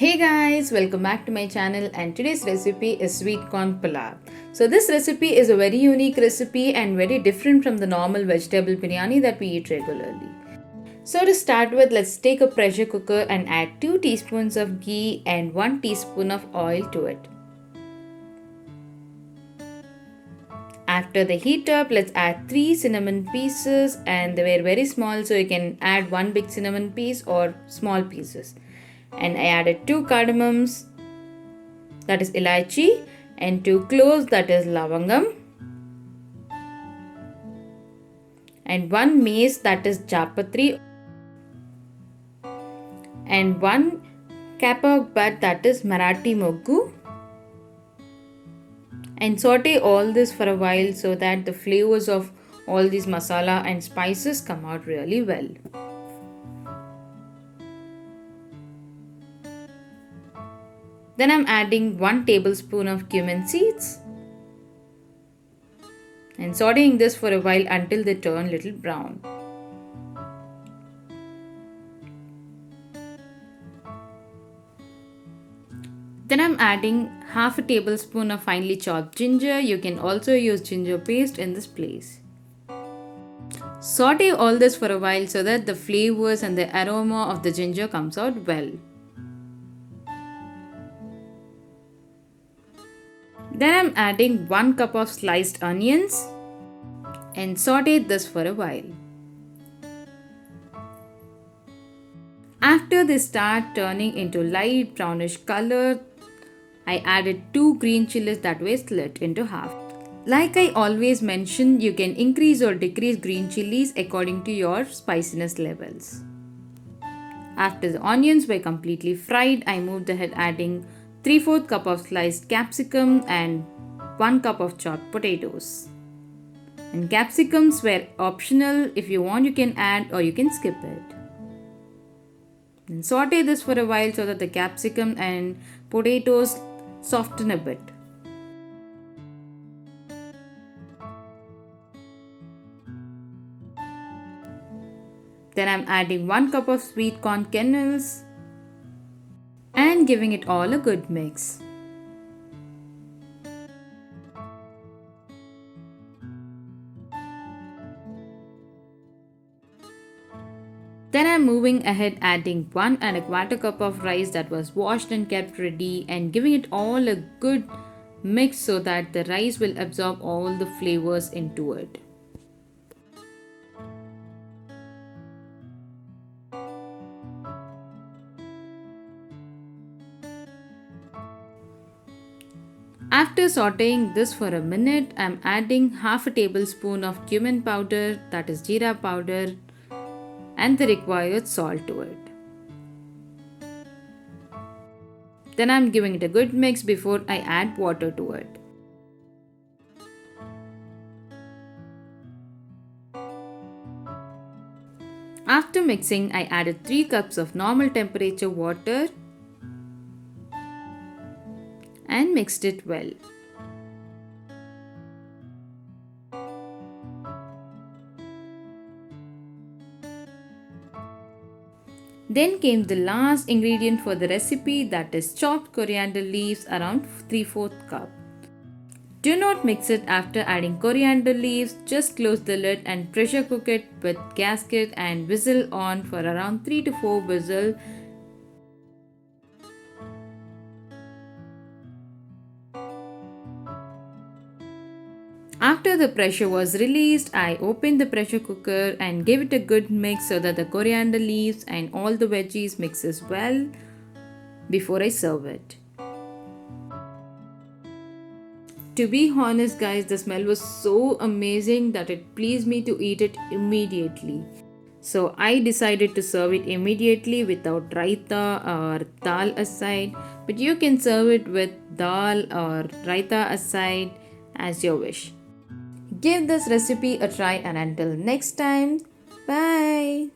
Hey guys, welcome back to my channel, and today's recipe is sweet corn pulao. So this recipe is a very unique recipe and very different from the normal vegetable biryani that we eat regularly. So to start with, let's take a pressure cooker and add 2 teaspoons of ghee and 1 teaspoon of oil to it. After the heat up, let's add 3 cinnamon pieces, and they were very small, so you can add 1 big cinnamon piece or small pieces. And I added 2 cardamoms, that is elaichi, and 2 cloves, that is lavangam, and 1 mace, that is japatri, and 1 kapak bud, that is Marathi moggu. And saute all this for a while so that the flavors of all these masala and spices come out really well. Then I'm adding 1 tablespoon of cumin seeds and sauteing this for a while until they turn little brown. Then I'm adding half a tablespoon of finely chopped ginger. You can also use ginger paste in this place. Saute all this for a while so that the flavors and the aroma of the ginger comes out well. Then I'm adding 1 cup of sliced onions and saute this for a while. After they start turning into light brownish color, I added 2 green chilies that were split into half. Like I always mention, you can increase or decrease green chilies according to your spiciness levels. After the onions were completely fried, I moved ahead adding 3/4 cup of sliced capsicum and 1 cup of chopped potatoes. And capsicums were optional. If you want, you can add or you can skip it. And saute this for a while so that the capsicum and potatoes soften a bit. Then I'm adding 1 cup of sweet corn kernels and giving it all a good mix. Then I'm moving ahead adding 1 1/4 cup of rice that was washed and kept ready and giving it all a good mix so that the rice will absorb all the flavors into it. After sauteing this for a minute, I'm adding half a tablespoon of cumin powder, that is jeera powder, and the required salt to it. Then I'm giving it a good mix before I add water to it. After mixing, I added 3 cups of normal temperature water and mixed it well. Then came the last ingredient for the recipe, that is chopped coriander leaves, around 3/4 cup. Do not mix it after adding coriander leaves, just close the lid and pressure cook it with gasket and whistle on for around 3 to 4 whistles. After the pressure was released, I opened the pressure cooker and gave it a good mix so that the coriander leaves and all the veggies mixes well before I serve it. To be honest guys, the smell was so amazing that it pleased me to eat it immediately. So I decided to serve it immediately without raita or dal aside, but you can serve it with dal or raita aside as your wish. Give this recipe a try, and until next time, bye.